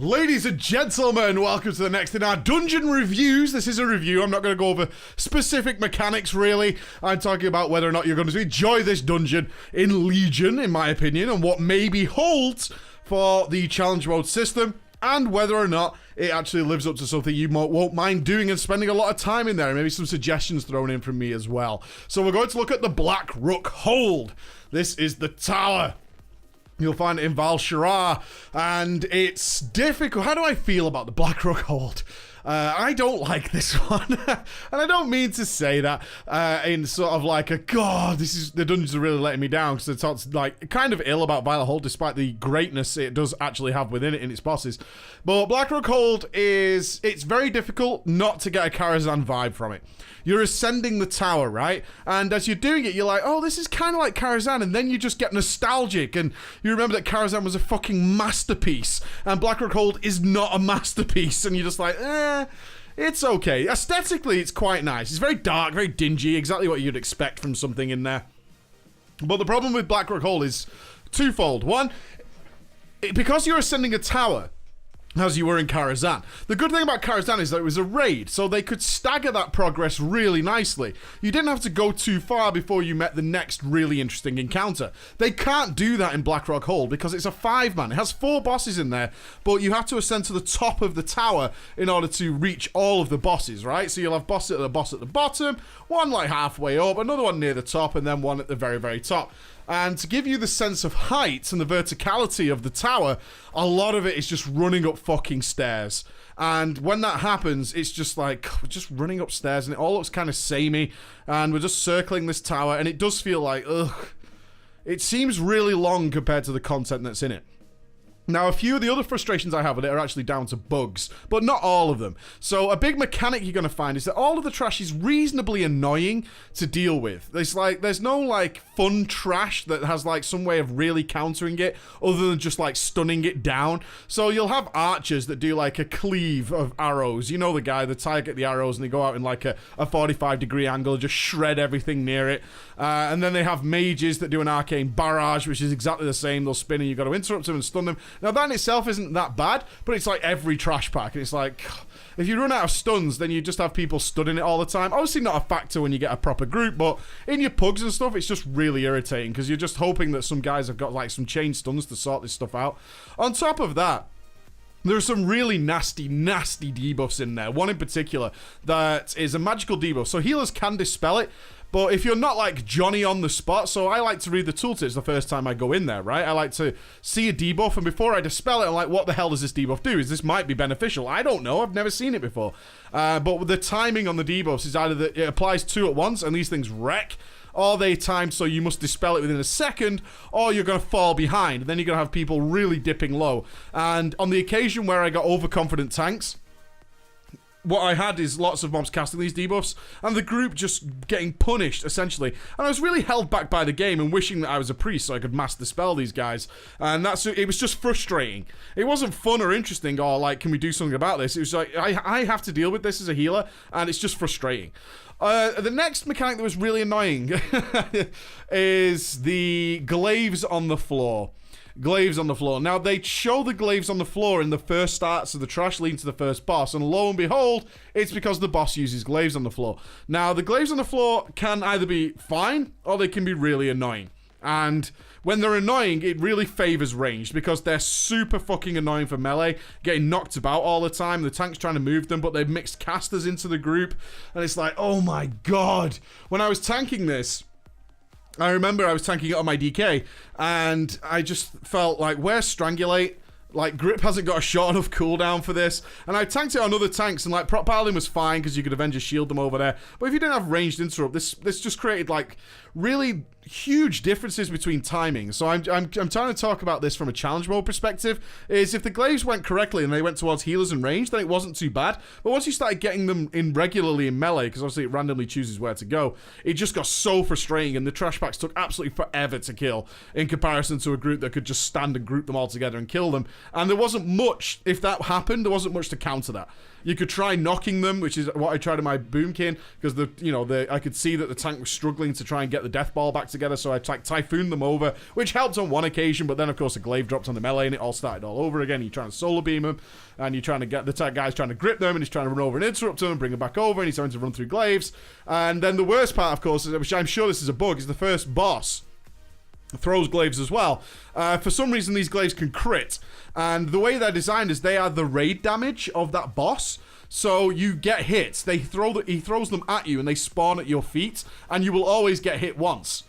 Ladies and gentlemen, welcome to the next in our dungeon reviews. This is a review. I'm not going to go over specific mechanics, really. I'm talking about whether or not you're going to enjoy this dungeon in Legion, in my opinion, and what maybe holds for the challenge mode system, and whether or not it actually lives up to something you won't mind doing and spending a lot of time in there, and maybe some suggestions thrown in from me as well. So we're going to look at the Black Rook hold. This is the tower. You'll find it in Val Shirar, and it's difficult. How do I feel about the Black Rook hold? I don't like this one, and I don't mean to say that in sort of like a god. The dungeons are really letting me down because it talks like kind of ill about Violet Hold, despite the greatness it does actually have within it in its bosses. But Black Rook hold it's very difficult not to get a Karazhan vibe from it. You're ascending the tower, right? And as you're doing it, you're like, oh, this is kind of like Karazhan, and then you just get nostalgic, and you remember that Karazhan was a fucking masterpiece, and Black Rook hold is not a masterpiece, and you're just like, it's okay. Aesthetically, it's quite nice. It's very dark, very dingy, exactly what you'd expect from something in there. But the problem with Black Rook hold is twofold. One, because you're ascending a tower, as you were in Karazhan. The good thing about Karazhan is that it was a raid, so they could stagger that progress really nicely. You didn't have to go too far before you met the next really interesting encounter. They can't do that in Black Rook hold because it's a 5-man. It has 4 bosses in there, but you have to ascend to the top of the tower in order to reach all of the bosses, right? So you'll have boss at the bottom, one like halfway up, another one near the top, and then one at the very, very top. And to give you the sense of height and the verticality of the tower, a lot of it is just running up fucking stairs. And when that happens, it's just like, we're just running up stairs, and it all looks kind of samey, and we're just circling this tower, and it does feel like, ugh. It seems really long compared to the content that's in it. Now, a few of the other frustrations I have with it are actually down to bugs, but not all of them. So a big mechanic you're going to find is that all of the trash is reasonably annoying to deal with. There's no like fun trash that has like some way of really countering it other than just like stunning it down. So you'll have archers that do like a cleave of arrows. You know the guy, the target the arrows, and they go out in like a 45-degree angle and just shred everything near it. And then they have mages that do an arcane barrage, which is exactly the same. They'll spin and you've got to interrupt them and stun them. Now, that in itself isn't that bad, but it's like every trash pack. And it's like, if you run out of stuns, then you just have people stunning it all the time. Obviously not a factor when you get a proper group, but in your pugs and stuff, it's just really irritating because you're just hoping that some guys have got like some chain stuns to sort this stuff out. On top of that, there are some really nasty, nasty debuffs in there. One in particular that is a magical debuff. So healers can dispel it, but if you're not like Johnny on the spot, so I like to read the tooltips the first time I go in there, right? I like to see a debuff, and before I dispel it, I'm like, what the hell does this debuff do? This might be beneficial. I don't know. I've never seen it before. But with the timing on the debuffs is either that it applies 2 at once, and these things wreck, or they timed so you must dispel it within a second, or you're going to fall behind. And then you're going to have people really dipping low. And on the occasion where I got overconfident tanks, what I had is lots of mobs casting these debuffs, and the group just getting punished, essentially. And I was really held back by the game and wishing that I was a priest so I could mass dispel these guys. And it was just frustrating. It wasn't fun or interesting or like, can we do something about this? It was like, I have to deal with this as a healer, and it's just frustrating. The next mechanic that was really annoying is the glaives on the floor. Glaives on the floor. Now, they show the glaives on the floor in the first starts of the trash leading to the first boss, and lo and behold, it's because the boss uses glaives on the floor. Now, the glaives on the floor can either be fine, or they can be really annoying. And when they're annoying, it really favors ranged, because they're super fucking annoying for melee, getting knocked about all the time. The tank's trying to move them, but they've mixed casters into the group, and it's like, oh my god. When I was tanking this, I remember I was tanking it on my DK, and I just felt like, where's Strangulate? Like, Grip hasn't got a short enough cooldown for this. And I tanked it on other tanks, and like, Prop Piling was fine because you could avenge a shield them over there. But if you didn't have ranged interrupt, this just created like really huge differences between timing. So I'm trying to talk about this from a challenge mode perspective, is if the glaives went correctly and they went towards healers and range, then it wasn't too bad. But once you started getting them in regularly in melee, because obviously it randomly chooses where to go, it just got so frustrating, and the trash packs took absolutely forever to kill in comparison to a group that could just stand and group them all together and kill them. And there wasn't much, if that happened, there wasn't much to counter that. You could try knocking them, which is what I tried in my Boomkin, because I could see that the tank was struggling to try and get the death ball back together, so I typhooned them over, which helped on one occasion, but then of course the glaive dropped on the melee and it all started all over again. You're trying to solar beam them, and you're trying to get the guy's trying to grip them, and he's trying to run over and interrupt them and bring them back over, and he's trying to run through glaives. And then the worst part, of course, which I'm sure this is a bug, is the first boss throws glaives as well. For some reason, these glaives can crit, and the way they're designed is they are the raid damage of that boss. So you get hits. He throws them at you, and they spawn at your feet, and you will always get hit once.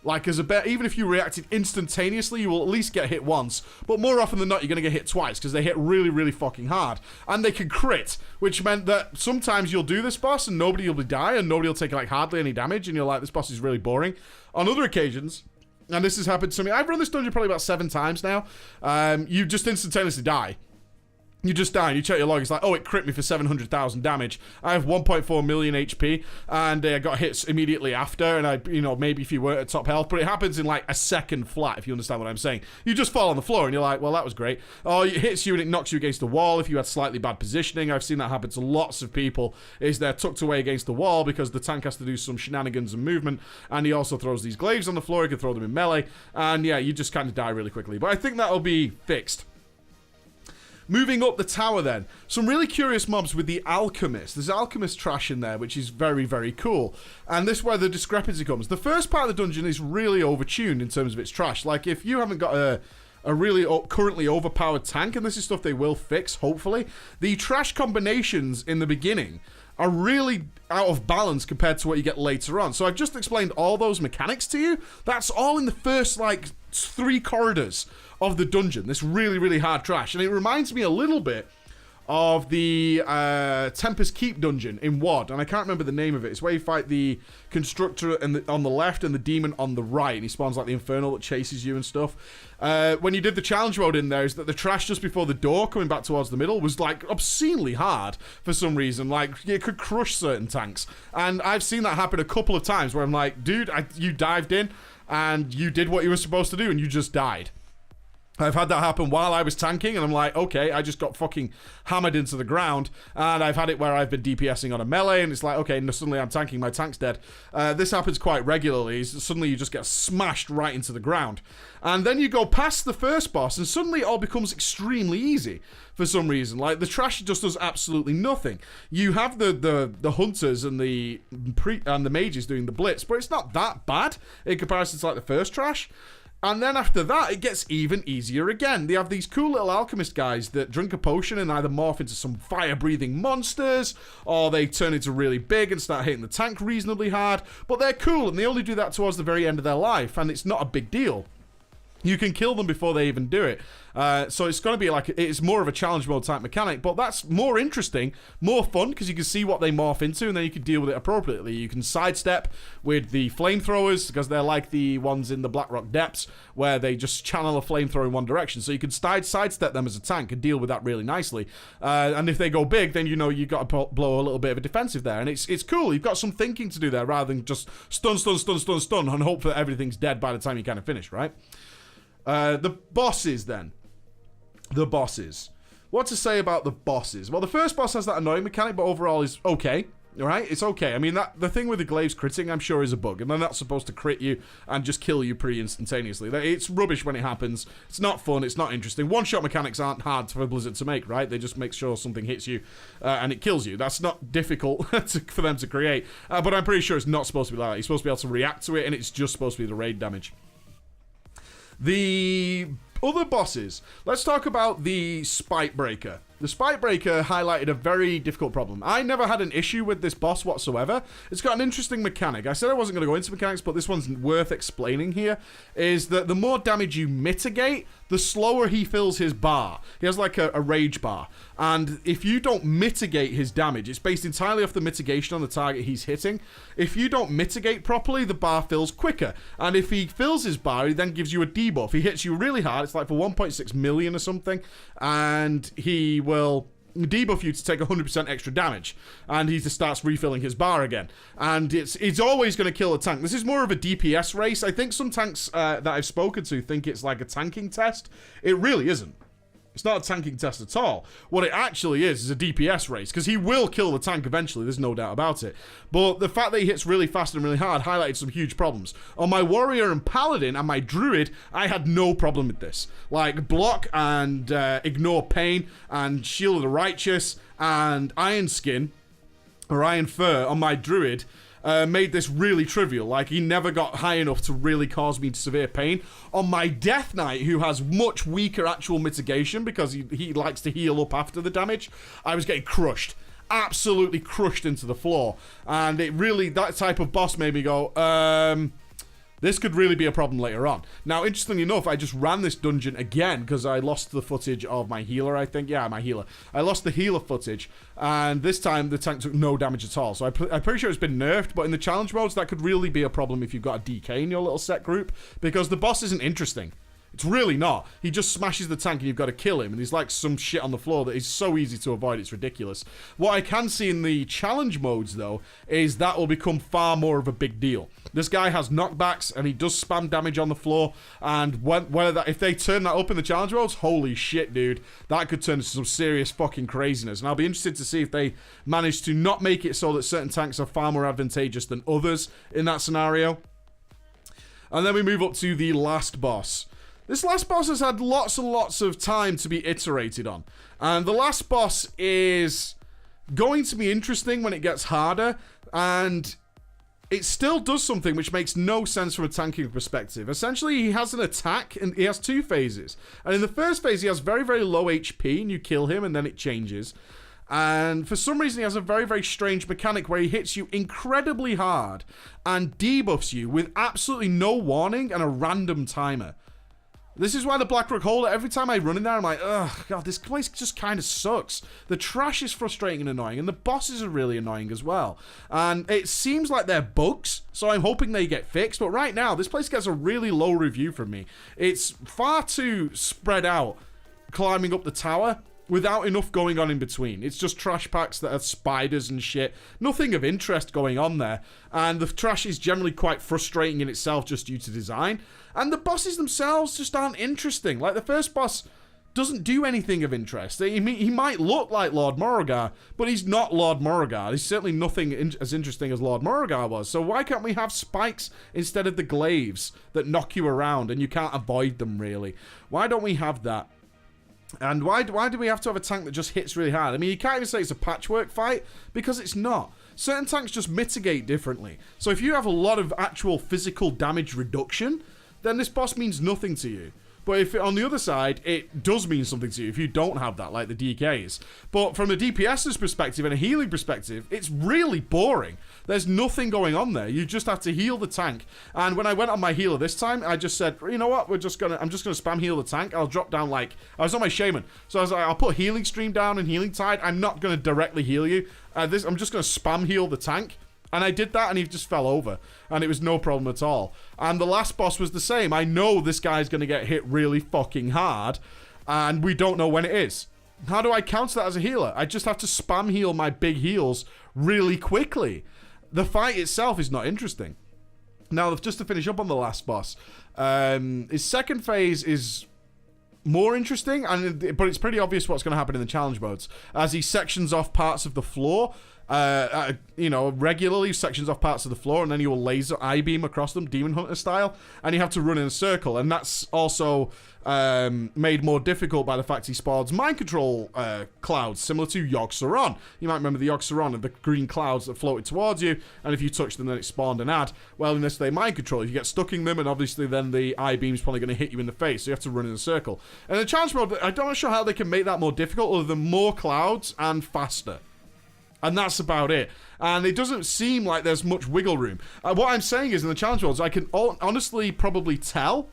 Like, even if you reacted instantaneously, you will at least get hit once. But more often than not, you're going to get hit twice, because they hit really, really fucking hard. And they can crit, which meant that sometimes you'll do this boss, and nobody will die, and nobody will take, like, hardly any damage, and you're like, this boss is really boring. On other occasions, and this has happened to me, I've run this dungeon probably about 7 times now, you just instantaneously die. You just die and you check your log, it's like, oh, it crit me for 700,000 damage. I have 1.4 million HP, and I got hits immediately after, and maybe if you weren't at top health, but it happens in like a second flat, if you understand what I'm saying. You just fall on the floor and you're like, well, that was great. Oh, it hits you and it knocks you against the wall if you had slightly bad positioning. I've seen that happen to lots of people, is they're tucked away against the wall because the tank has to do some shenanigans and movement, and he also throws these glaives on the floor. He can throw them in melee, and yeah, you just kind of die really quickly. But I think that'll be fixed. Moving up the tower then, some really curious mobs with the Alchemist. There's Alchemist trash in there, which is very, very cool. And this is where the discrepancy comes. The first part of the dungeon is really overtuned in terms of its trash. Like, if you haven't got a really currently overpowered tank, and this is stuff they will fix, hopefully, the trash combinations in the beginning are really out of balance compared to what you get later on. So I've just explained all those mechanics to you. That's all in the first, like, 3 corridors of the dungeon. This really, really hard trash. And it reminds me a little bit of the Tempest Keep dungeon in WoD, and I can't remember the name of it. It's where you fight the Constructor on the left and the Demon on the right, and he spawns like the Infernal that chases you and stuff. When you did the challenge mode in there, is that the trash just before the door coming back towards the middle was like obscenely hard for some reason. Like, it could crush certain tanks, and I've seen that happen a couple of times where I'm like, dude, you dived in and you did what you were supposed to do and you just died. I've had that happen while I was tanking, and I'm like, okay, I just got fucking hammered into the ground. And I've had it where I've been DPSing on a melee, and it's like, okay, suddenly I'm tanking, my tank's dead. This happens quite regularly. Suddenly you just get smashed right into the ground. And then you go past the first boss, and suddenly it all becomes extremely easy for some reason. Like, the trash just does absolutely nothing. You have the hunters and the mages doing the blitz, but it's not that bad in comparison to like the first trash. And then after that, it gets even easier again. They have these cool little alchemist guys that drink a potion and either morph into some fire-breathing monsters, or they turn into really big and start hitting the tank reasonably hard. But they're cool, and they only do that towards the very end of their life, and it's not a big deal. You can kill them before they even do it. So it's going to be like, it's more of a challenge mode type mechanic, but that's more interesting, more fun, because you can see what they morph into, and then you can deal with it appropriately. You can sidestep with the flamethrowers, because they're like the ones in the Blackrock Depths, where they just channel a flamethrower in one direction. So you can sidestep them as a tank and deal with that really nicely. And if they go big, then you know you've got to blow a little bit of a defensive there. And it's cool. You've got some thinking to do there, rather than just stun, and hope that everything's dead by the time you kind of finish, right? The bosses then. The bosses. What to say about the bosses? Well, the first boss has that annoying mechanic, but overall is okay. Alright? It's okay. I mean, the thing with the glaives critting, I'm sure, is a bug. And they're not supposed to crit you and just kill you pretty instantaneously. It's rubbish when it happens. It's not fun. It's not interesting. One-shot mechanics aren't hard for Blizzard to make, right? They just make sure something hits you and it kills you. That's not difficult for them to create. But I'm pretty sure it's not supposed to be like that. You're supposed to be able to react to it, and it's just supposed to be the raid damage. The other bosses. Let's talk about the Spike Breaker. The Spike Breaker highlighted a very difficult problem. I never had an issue with this boss whatsoever. It's got an interesting mechanic. I said I wasn't going to go into mechanics, but this one's worth explaining here. Is that the more damage you mitigate, the slower he fills his bar. He has like a rage bar. And if you don't mitigate his damage, it's based entirely off the mitigation on the target he's hitting. If you don't mitigate properly, the bar fills quicker. And if he fills his bar, he then gives you a debuff. He hits you really hard. It's like for 1.6 million or something. And he will debuff you to take 100% extra damage, and he just starts refilling his bar again, and it's always going to kill a tank. This is more of a DPS race. I think some tanks that I've spoken to think it's like a tanking test. It really isn't. It's not a tanking test at all. What it actually is a DPS race, because he will kill the tank eventually, there's no doubt about it. But the fact that he hits really fast and really hard highlighted some huge problems. On my warrior and paladin and my druid, I had no problem with this. Like, block and ignore pain and shield of the righteous and iron skin, or iron fur on my druid, made this really trivial. Like, he never got high enough to really cause me severe pain. On my Death Knight, who has much weaker actual mitigation because he likes to heal up after the damage, I was getting crushed. Absolutely crushed into the floor. And it really, that type of boss made me go, this could really be a problem later on. Now, interestingly enough, I just ran this dungeon again because I lost the footage of my healer, I think. Yeah, my healer. I lost the healer footage, and this time the tank took no damage at all. So I'm pretty sure it's been nerfed, but in the challenge modes, that could really be a problem if you've got a DK in your little set group, because the boss isn't interesting. It's really not. He just smashes the tank and you've got to kill him. And he's like some shit on the floor that is so easy to avoid, it's ridiculous. What I can see in the challenge modes, though, is that will become far more of a big deal. This guy has knockbacks and he does spam damage on the floor. And if they turn that up in the challenge modes, holy shit, dude. That could turn into some serious fucking craziness. And I'll be interested to see if they manage to not make it so that certain tanks are far more advantageous than others in that scenario. And then we move up to the last boss. This last boss has had lots and lots of time to be iterated on. And the last boss is going to be interesting when it gets harder. And it still does something which makes no sense from a tanking perspective. Essentially, he has an attack, and he has two phases. And in the first phase, he has very, very low HP, and you kill him, and then it changes. And for some reason, he has a very, very strange mechanic where he hits you incredibly hard and debuffs you with absolutely no warning and a random timer. This is why the Black Rook holder, every time I run in there, I'm like, ugh, God, this place just kind of sucks. The trash is frustrating and annoying, and the bosses are really annoying as well. And it seems like they're bugs, so I'm hoping they get fixed. But right now, this place gets a really low review from me. It's far too spread out, climbing up the tower, without enough going on in between. It's just trash packs that are spiders and shit. Nothing of interest going on there. And the trash is generally quite frustrating in itself just due to design. And the bosses themselves just aren't interesting. Like, the first boss doesn't do anything of interest. He might look like Lord Morrigar, but he's not Lord Morrigar. He's certainly nothing as interesting as Lord Morrigar was. So why can't we have spikes instead of the glaives that knock you around and you can't avoid them, really? Why don't we have that? And why do we have to have a tank that just hits really hard? I mean, you can't even say it's a patchwork fight, because it's not. Certain tanks just mitigate differently. So if you have a lot of actual physical damage reduction, then this boss means nothing to you. But if on the other side, it does mean something to you if you don't have that, like the DKs. But from a DPS's perspective and a healing perspective, it's really boring. There's nothing going on there. You just have to heal the tank. And when I went on my healer this time, I just said, you know what, I'm just gonna spam heal the tank. I'll drop down, like, I was on my shaman. So I was like, I'll put healing stream down and healing tide. I'm not gonna directly heal you. I'm just gonna spam heal the tank. And I did that, and he just fell over. And it was no problem at all. And the last boss was the same. I know this guy's going to get hit really fucking hard, and we don't know when it is. How do I counter that as a healer? I just have to spam heal my big heals really quickly. The fight itself is not interesting. Now, just to finish up on the last boss, his second phase is more interesting, but it's pretty obvious what's going to happen in the challenge modes. As he sections off parts of the floor, regularly sections off parts of the floor, and then he will laser I-beam across them, Demon Hunter style, and you have to run in a circle. And that's also made more difficult by the fact he spawns mind control clouds, similar to Yogg-Saron. You might remember the Yogg-Saron and the green clouds that floated towards you, and if you touched them, then it spawned an ad. Well, in this, they mind control. You get stuck in them, and obviously then the I-beam's probably going to hit you in the face, so you have to run in a circle. And the challenge mode, I'm not sure how they can make that more difficult other than more clouds and faster. And that's about it. And it doesn't seem like there's much wiggle room. What I'm saying is, in the challenge modes, I can honestly probably tell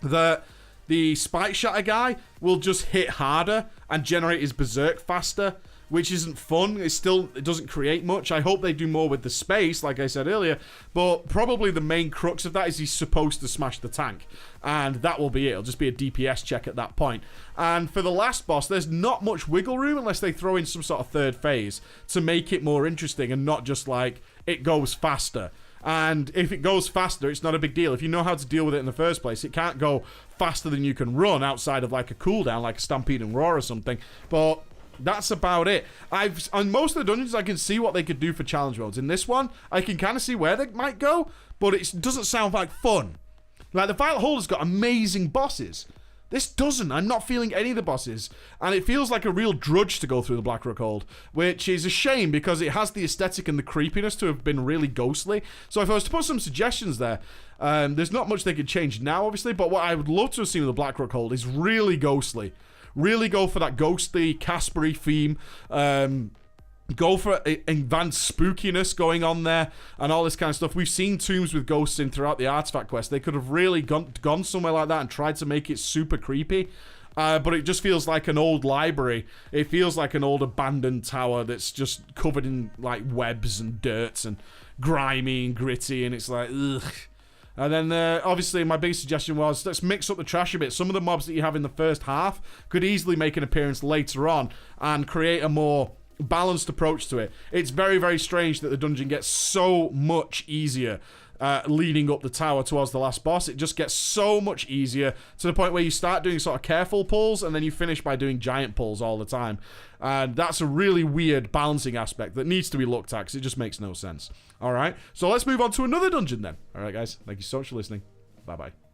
that the Spike Shatter guy will just hit harder and generate his Berserk faster, which isn't fun. It doesn't create much. I hope they do more with the space, like I said earlier, but probably the main crux of that is he's supposed to smash the tank, and that will be it. It'll just be a DPS check at that point. And for the last boss, there's not much wiggle room unless they throw in some sort of third phase to make it more interesting and not just like, it goes faster. And if it goes faster, it's not a big deal. If you know how to deal with it in the first place, it can't go faster than you can run outside of like a cooldown, like a Stampede and Roar or something. But that's about it. On most of the dungeons, I can see what they could do for challenge modes. In this one, I can kind of see where they might go, but it doesn't sound like fun. Like, the Violet Holder's got amazing bosses. This doesn't. I'm not feeling any of the bosses. And it feels like a real drudge to go through the Black Rook Hold, which is a shame because it has the aesthetic and the creepiness to have been really ghostly. So if I was to put some suggestions there, there's not much they could change now, obviously, but what I would love to have seen with the Black Rook Hold is really ghostly. Really go for that ghostly, Caspery theme. Go for advanced spookiness going on there and all this kind of stuff. We've seen tombs with ghosts in throughout the artifact quest. They could have really gone somewhere like that and tried to make it super creepy. But it just feels like an old library. It feels like an old abandoned tower that's just covered in like webs and dirt and grimy and gritty, and it's like, ugh. And then, obviously, my big suggestion was, let's mix up the trash a bit. Some of the mobs that you have in the first half could easily make an appearance later on and create a more balanced approach to it. It's very, very strange that the dungeon gets so much easier leading up the tower towards the last boss. It just gets so much easier to the point where you start doing sort of careful pulls and then you finish by doing giant pulls all the time. And that's a really weird balancing aspect that needs to be looked at because it just makes no sense. Alright, so let's move on to another dungeon then. Alright guys, thank you so much for listening. Bye bye.